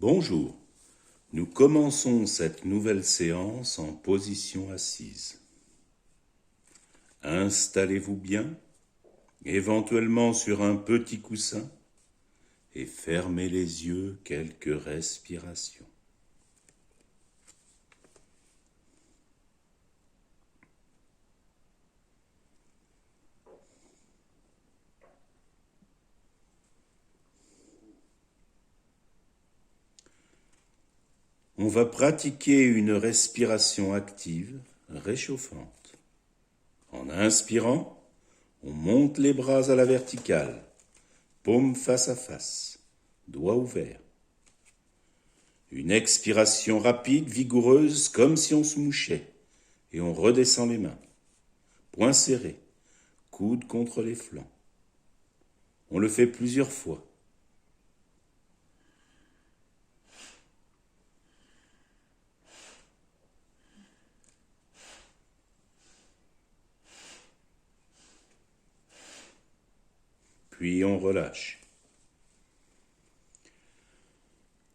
Bonjour, nous commençons cette nouvelle séance en position assise. Installez-vous bien, éventuellement sur un petit coussin, et fermez les yeux quelques respirations. On va pratiquer une respiration active, réchauffante. En inspirant, on monte les bras à la verticale, paumes face à face, doigts ouverts. Une expiration rapide, vigoureuse, comme si on se mouchait, et on redescend les mains. Poings serrés, coudes contre les flancs. On le fait plusieurs fois. Puis on relâche.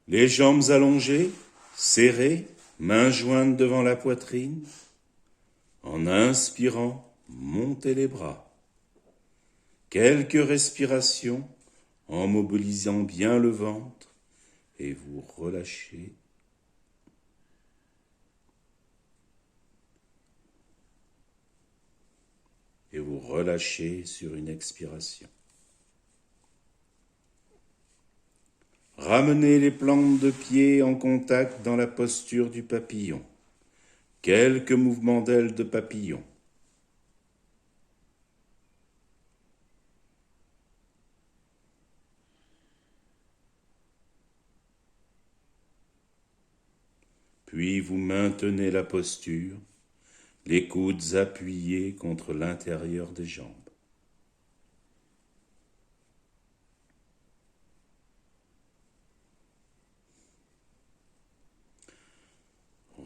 Les jambes allongées, serrées, mains jointes devant la poitrine. En inspirant, montez les bras. Quelques respirations en mobilisant bien le ventre et vous relâchez. Et vous relâchez sur une expiration. Ramenez les plantes de pied en contact dans la posture du papillon. Quelques mouvements d'ailes de papillon. Puis vous maintenez la posture, les coudes appuyés contre l'intérieur des jambes.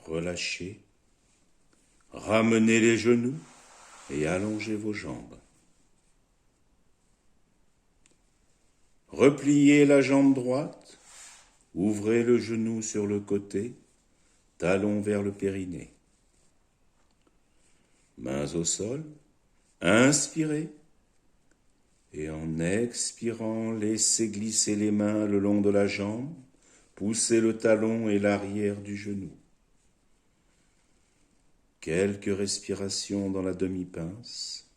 Relâchez, ramenez les genoux et allongez vos jambes. Repliez la jambe droite, ouvrez le genou sur le côté, talon vers le périnée. Mains au sol, inspirez et en expirant, laissez glisser les mains le long de la jambe, poussez le talon et l'arrière du genou. Quelques respirations dans la demi-pince.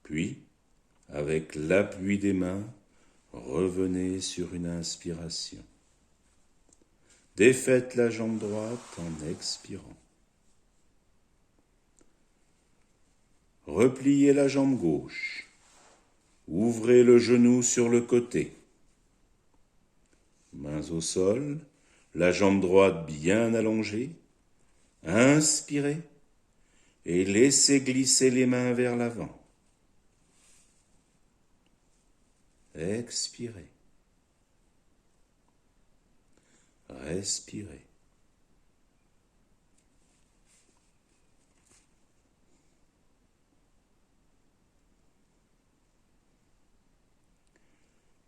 Puis, avec l'appui des mains, revenez sur une inspiration. Défaites la jambe droite en expirant. Repliez la jambe gauche. Ouvrez le genou sur le côté. Mains au sol, la jambe droite bien allongée. Inspirez et laissez glisser les mains vers l'avant. Expirez. Respirez.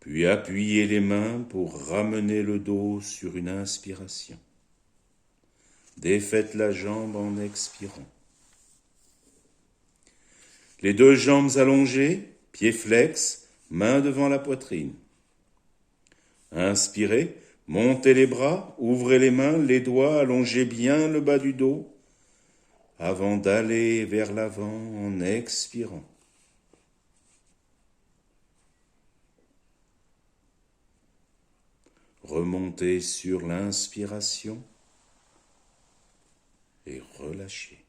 Puis appuyez les mains pour ramener le dos sur une inspiration. Défaites la jambe en expirant. Les deux jambes allongées, pieds flex, mains devant la poitrine. Inspirez, montez les bras, ouvrez les mains, les doigts, allongez bien le bas du dos avant d'aller vers l'avant en expirant. Remontez sur l'inspiration et relâchez.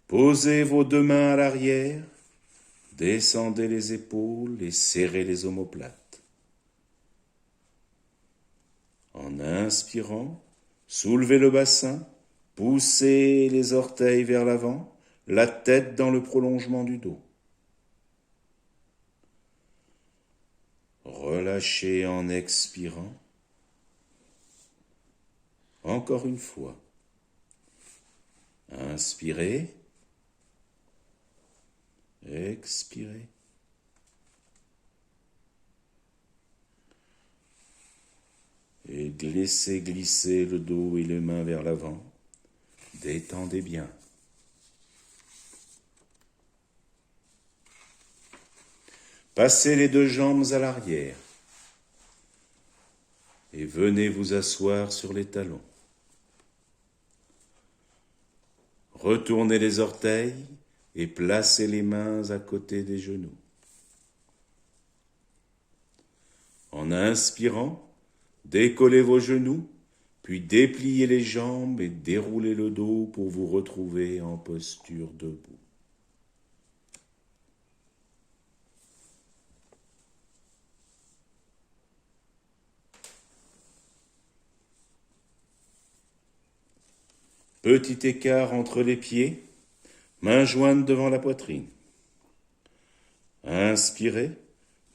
Posez vos deux mains à l'arrière, descendez les épaules et serrez les omoplates. En inspirant, soulevez le bassin, poussez les orteils vers l'avant, la tête dans le prolongement du dos. Relâchez en expirant. Encore une fois. Inspirez. Expirez. Et laissez glisser le dos et les mains vers l'avant. Détendez bien. Passez les deux jambes à l'arrière et venez vous asseoir sur les talons. Retournez les orteils et placez les mains à côté des genoux. En inspirant, décollez vos genoux, puis dépliez les jambes et déroulez le dos pour vous retrouver en posture debout. Petit écart entre les pieds, mains jointes devant la poitrine. Inspirez,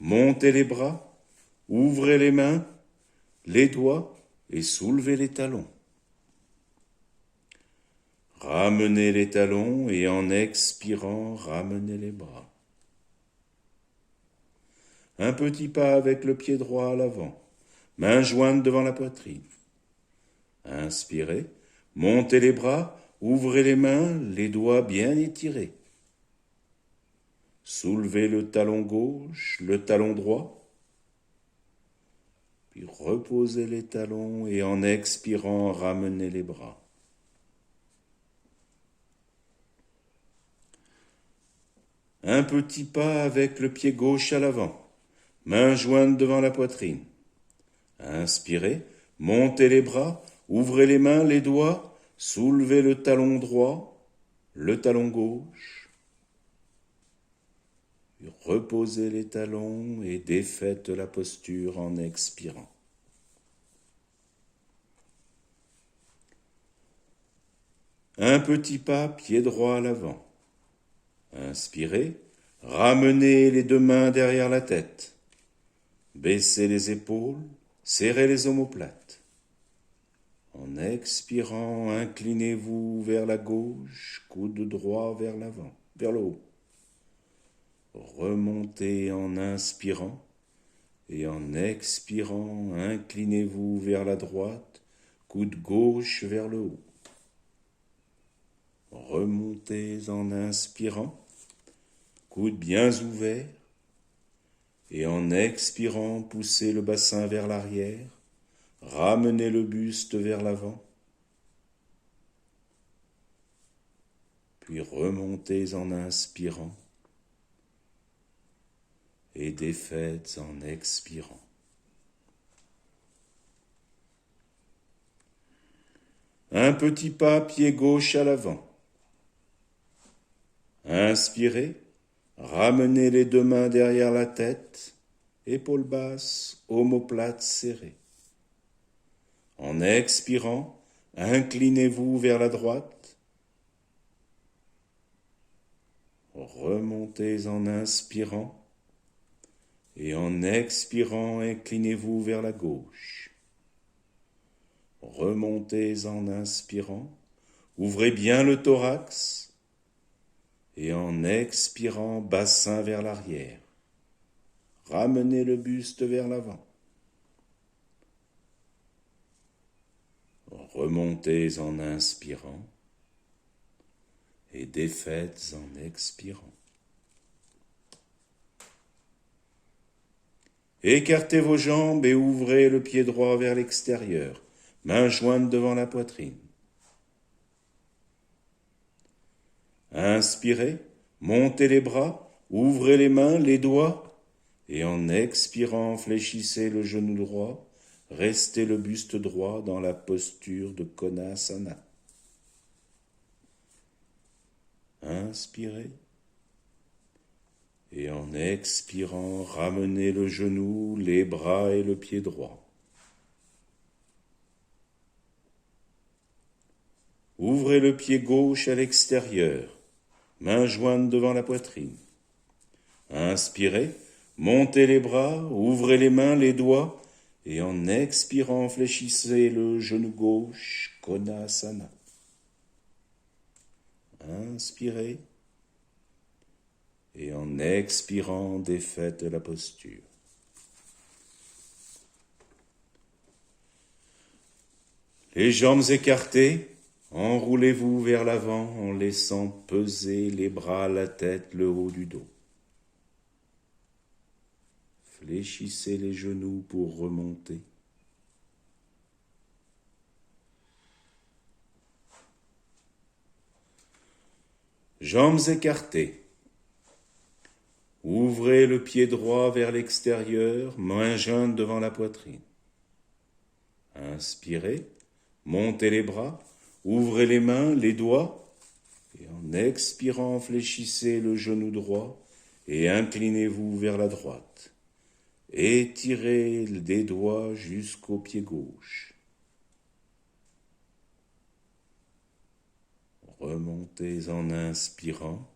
montez les bras, ouvrez les mains, les doigts et soulevez les talons. Ramenez les talons et en expirant, ramenez les bras. Un petit pas avec le pied droit à l'avant, mains jointes devant la poitrine. Inspirez, montez les bras, ouvrez les mains, les doigts bien étirés. Soulevez le talon gauche, le talon droit. Puis reposez les talons et en expirant, ramenez les bras. Un petit pas avec le pied gauche à l'avant, mains jointes devant la poitrine. Inspirez, montez les bras, ouvrez les mains, les doigts, soulevez le talon droit, le talon gauche. Puis reposez les talons et défaites la posture en expirant. Un petit pas, pied droit à l'avant. Inspirez, ramenez les deux mains derrière la tête. Baissez les épaules, serrez les omoplates. En expirant, inclinez-vous vers la gauche, coude droit vers l'avant, vers le haut. Remontez en inspirant et en expirant, inclinez-vous vers la droite, coude gauche vers le haut. Remontez en inspirant, coude bien ouvert, et en expirant, poussez le bassin vers l'arrière, ramenez le buste vers l'avant, puis remontez en inspirant, et défaites en expirant. Un petit pas, pied gauche à l'avant. Inspirez, ramenez les deux mains derrière la tête, épaules basses, omoplates serrées. En expirant, inclinez-vous vers la droite. Remontez en inspirant et en expirant, inclinez-vous vers la gauche. Remontez en inspirant, ouvrez bien le thorax. Et en expirant, bassin vers l'arrière. Ramenez le buste vers l'avant. Remontez en inspirant et défaites en expirant. Écartez vos jambes et ouvrez le pied droit vers l'extérieur, mains jointes devant la poitrine. Inspirez, montez les bras, ouvrez les mains, les doigts, et en expirant, fléchissez le genou droit, restez le buste droit dans la posture de Konasana. Inspirez, et en expirant, ramenez le genou, les bras et le pied droit. Ouvrez le pied gauche à l'extérieur, mains jointes devant la poitrine. Inspirez, montez les bras, ouvrez les mains, les doigts, et en expirant, fléchissez le genou gauche, Konasana. Inspirez. Et en expirant, défaites la posture. Les jambes écartées, enroulez-vous vers l'avant en laissant peser les bras, la tête, le haut du dos. Fléchissez les genoux pour remonter. Jambes écartées. Ouvrez le pied droit vers l'extérieur, main jointe devant la poitrine. Inspirez, montez les bras, ouvrez les mains, les doigts, et en expirant, fléchissez le genou droit et inclinez-vous vers la droite. Étirez des doigts jusqu'au pied gauche. Remontez en inspirant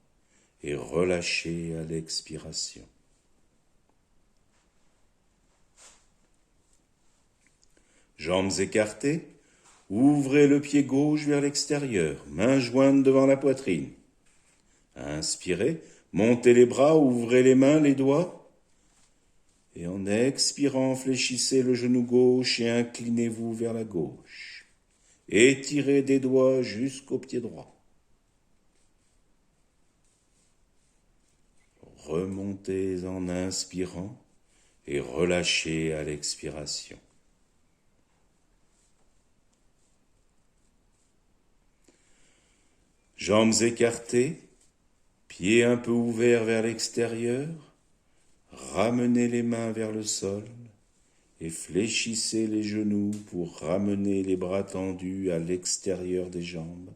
et relâchez à l'expiration. Jambes écartées, ouvrez le pied gauche vers l'extérieur, main jointe devant la poitrine. Inspirez, montez les bras, ouvrez les mains, les doigts. Et en expirant, fléchissez le genou gauche et inclinez-vous vers la gauche. Étirez des doigts jusqu'au pied droit. Remontez en inspirant et relâchez à l'expiration. Jambes écartées, pieds un peu ouverts vers l'extérieur, ramenez les mains vers le sol et fléchissez les genoux pour ramener les bras tendus à l'extérieur des jambes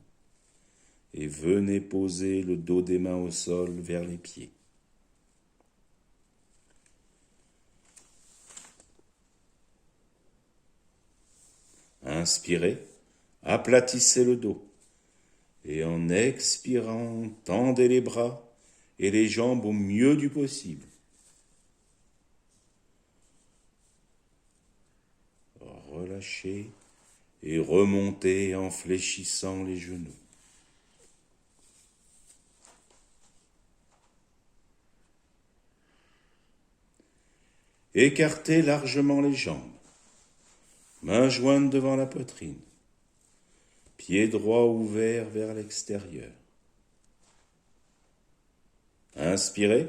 et venez poser le dos des mains au sol vers les pieds. Inspirez, aplatissez le dos et en expirant, tendez les bras et les jambes au mieux du possible. Relâchez et remontez en fléchissant les genoux. Écartez largement les jambes, mains jointes devant la poitrine, pied droit ouvert vers l'extérieur. Inspirez,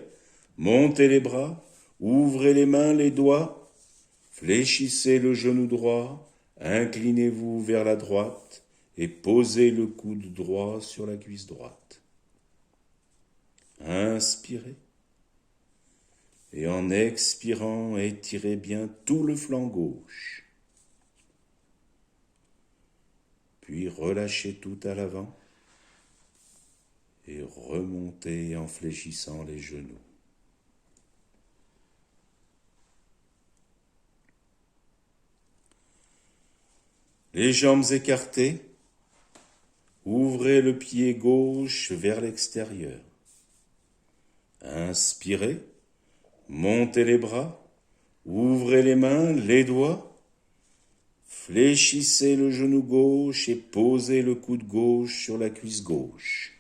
montez les bras, ouvrez les mains, les doigts, fléchissez le genou droit, inclinez-vous vers la droite et posez le coude droit sur la cuisse droite. Inspirez. Et en expirant, étirez bien tout le flanc gauche. Puis relâchez tout à l'avant et remontez en fléchissant les genoux. Les jambes écartées, ouvrez le pied gauche vers l'extérieur. Inspirez, montez les bras, ouvrez les mains, les doigts, fléchissez le genou gauche et posez le coude gauche sur la cuisse gauche.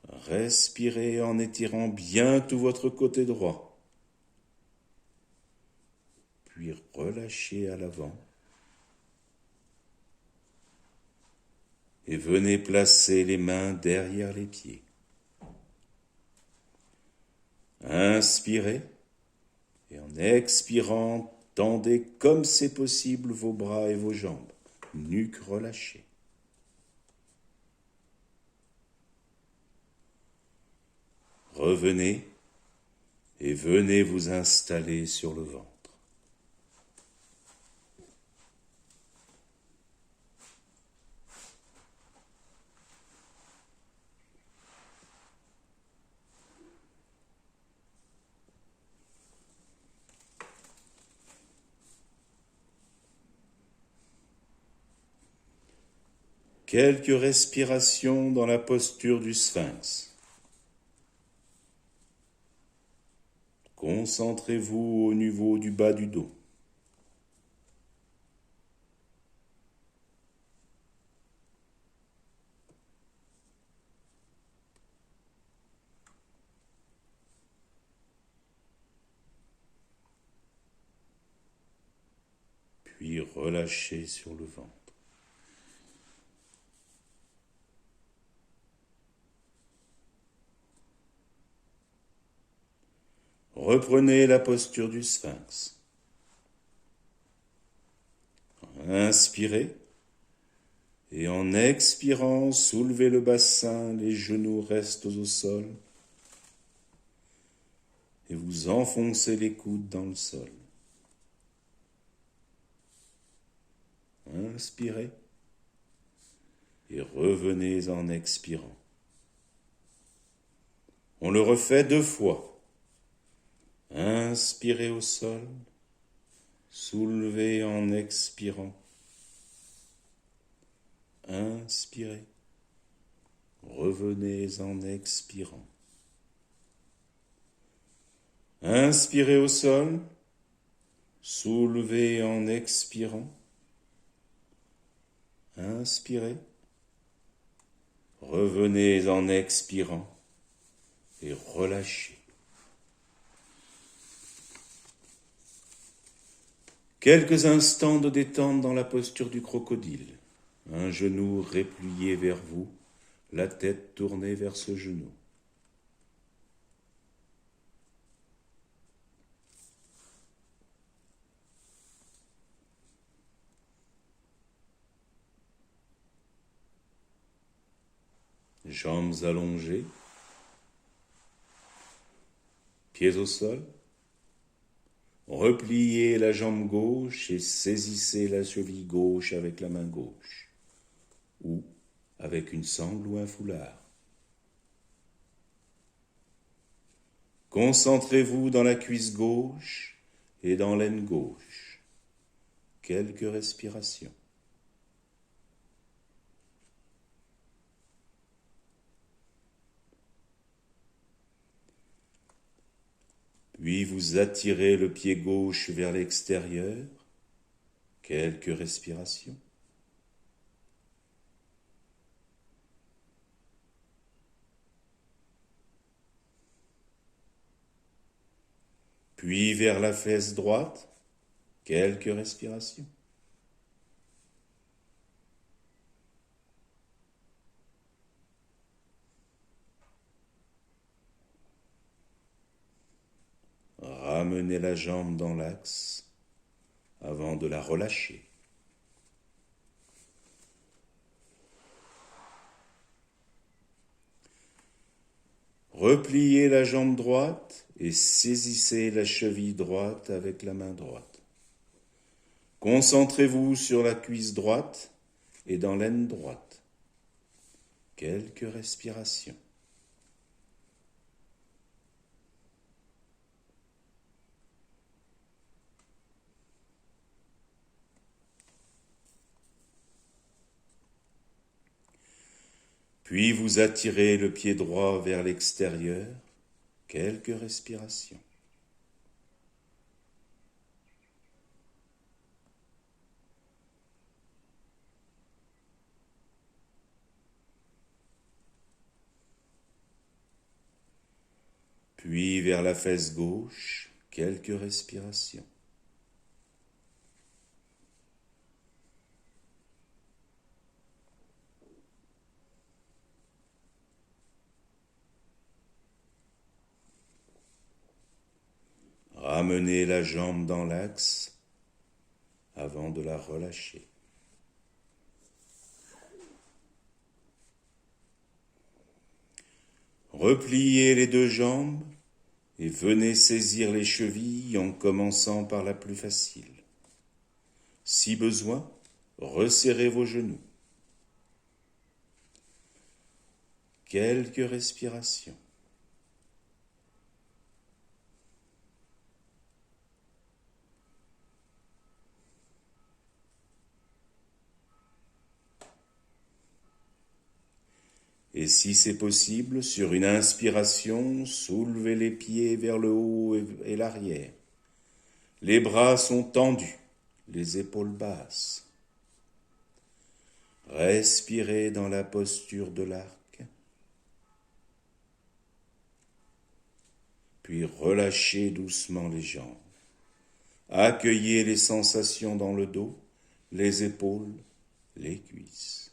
Respirez en étirant bien tout votre côté droit. Puis relâchez à l'avant. Et venez placer les mains derrière les pieds. Inspirez et en expirant, tendez comme c'est possible vos bras et vos jambes, nuque relâchée. Revenez et venez vous installer sur le ventre. Quelques respirations dans la posture du sphinx. Concentrez-vous au niveau du bas du dos. puis relâchez sur le ventre. Reprenez la posture du sphinx. Inspirez et en expirant, soulevez le bassin, les genoux restent au sol et vous enfoncez les coudes dans le sol. Inspirez et revenez en expirant. On le refait 2 fois. Inspirez au sol, soulevez en expirant. Inspirez, revenez en expirant. Inspirez au sol, soulevez en expirant. Inspirez, revenez en expirant et relâchez. Quelques instants de détente dans la posture du crocodile. Un genou replié vers vous, la tête tournée vers ce genou. Jambes allongées, pieds au sol. Repliez la jambe gauche et saisissez la cheville gauche avec la main gauche, ou avec une sangle ou un foulard. Concentrez-vous dans la cuisse gauche et dans l'aine gauche. Quelques respirations. Puis vous attirez le pied gauche vers l'extérieur. Quelques respirations. Puis vers la fesse droite. Quelques respirations. Ramenez la jambe dans l'axe avant de la relâcher. Repliez la jambe droite et saisissez la cheville droite avec la main droite. Concentrez-vous sur la cuisse droite et dans l'aine droite. Quelques respirations. Puis vous attirez le pied droit vers l'extérieur, quelques respirations. Puis vers la fesse gauche, quelques respirations. Ramenez la jambe dans l'axe avant de la relâcher. Repliez les 2 jambes et venez saisir les chevilles en commençant par la plus facile. Si besoin, resserrez vos genoux. Quelques respirations. Et si c'est possible, sur une inspiration, soulevez les pieds vers le haut et l'arrière. Les bras sont tendus, les épaules basses. Respirez dans la posture de l'arc. Puis relâchez doucement les jambes. Accueillez les sensations dans le dos, les épaules, les cuisses.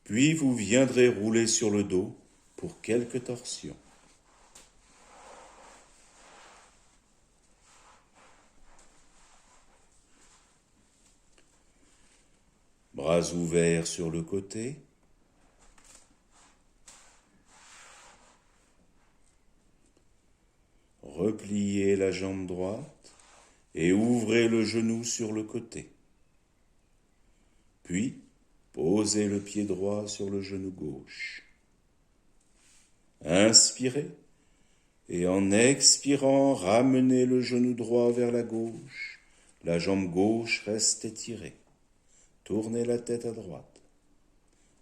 Puis vous viendrez rouler sur le dos pour quelques torsions. Bras ouverts sur le côté. Repliez la jambe droite et ouvrez le genou sur le côté. Puis, posez le pied droit sur le genou gauche. Inspirez et en expirant, ramenez le genou droit vers la gauche. La jambe gauche reste étirée. Tournez la tête à droite.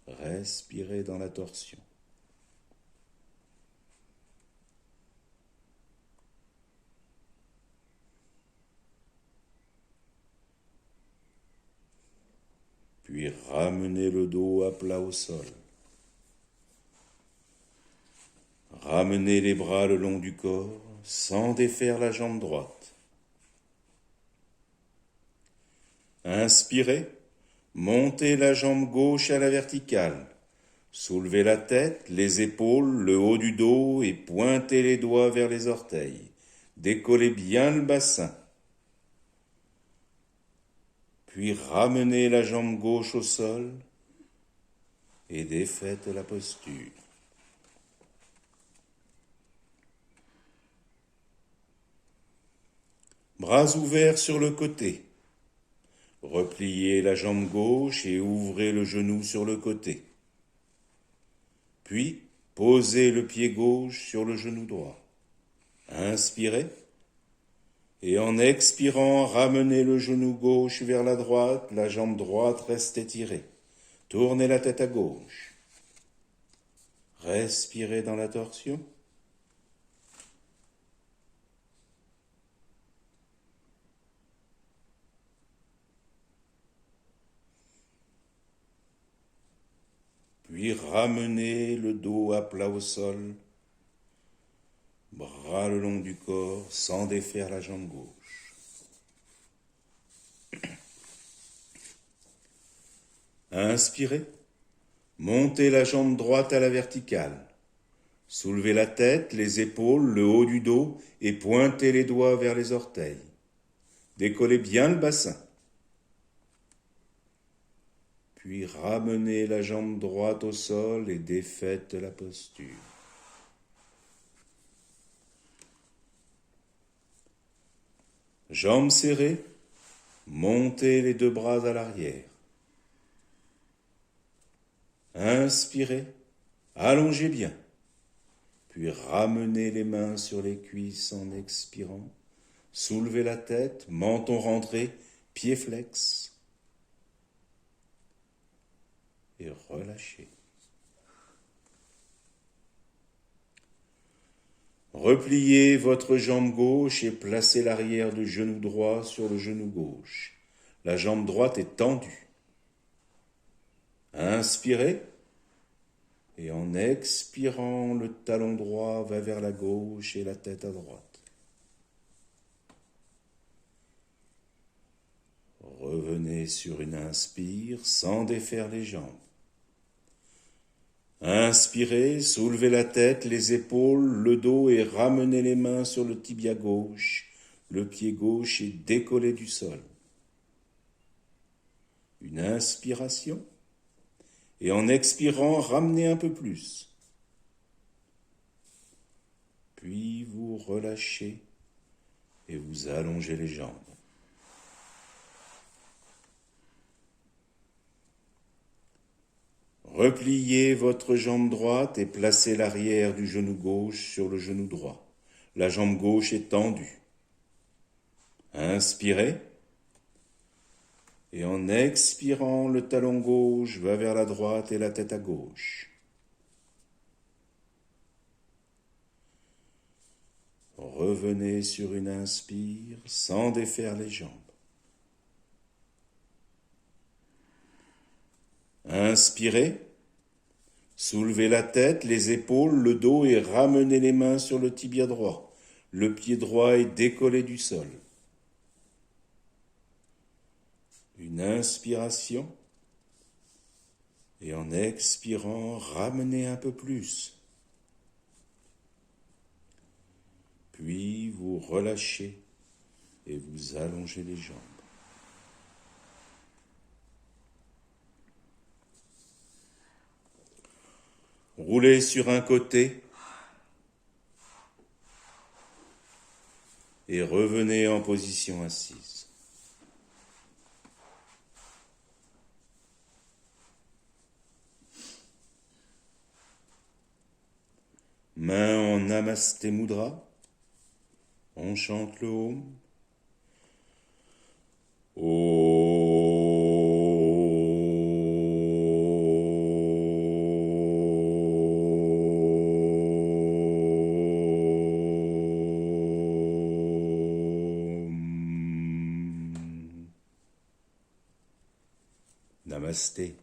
Respirez dans la torsion. Puis ramenez le dos à plat au sol. Ramenez les bras le long du corps sans défaire la jambe droite. Inspirez, montez la jambe gauche à la verticale. Soulevez la tête, les épaules, le haut du dos et pointez les doigts vers les orteils. Décollez bien le bassin. Puis ramenez la jambe gauche au sol et défaites la posture. Bras ouverts sur le côté. Repliez la jambe gauche et ouvrez le genou sur le côté. Puis, posez le pied gauche sur le genou droit. Inspirez. Et en expirant, ramenez le genou gauche vers la droite, la jambe droite reste étirée. Tournez la tête à gauche. Respirez dans la torsion. Puis ramenez le dos à plat au sol, bras le long du corps sans défaire la jambe gauche. Inspirez, montez la jambe droite à la verticale. Soulevez la tête, les épaules, le haut du dos et pointez les doigts vers les orteils. Décollez bien le bassin. Puis ramenez la jambe droite au sol et défaites la posture. Jambes serrées, montez les deux bras à l'arrière. Inspirez, allongez bien. Puis ramenez les mains sur les cuisses en expirant. Soulevez la tête, menton rentré, pieds flex. Et relâchez. Repliez votre jambe gauche et placez l'arrière du genou droit sur le genou gauche. La jambe droite est tendue. Inspirez. Et en expirant, le talon droit va vers la gauche et la tête à droite. Revenez sur une inspire sans défaire les jambes. Inspirez, soulevez la tête, les épaules, le dos et ramenez les mains sur le tibia gauche. Le pied gauche est décollé du sol. Une inspiration. Et en expirant, ramenez un peu plus. Puis vous relâchez et vous allongez les jambes. Repliez votre jambe droite et placez l'arrière du genou gauche sur le genou droit. La jambe gauche est tendue. Inspirez. Et en expirant, le talon gauche va vers la droite et la tête à gauche. Revenez sur une inspire sans défaire les jambes. Inspirez Soulevez la tête, les épaules, le dos et ramenez les mains sur le tibia droit. Le pied droit est décollé du sol. Une inspiration. Et en expirant, ramenez un peu plus. Puis vous relâchez et vous allongez les jambes. Roulez sur un côté et revenez en position assise. Main en Namasté Mudra, on chante le Om. Namasté.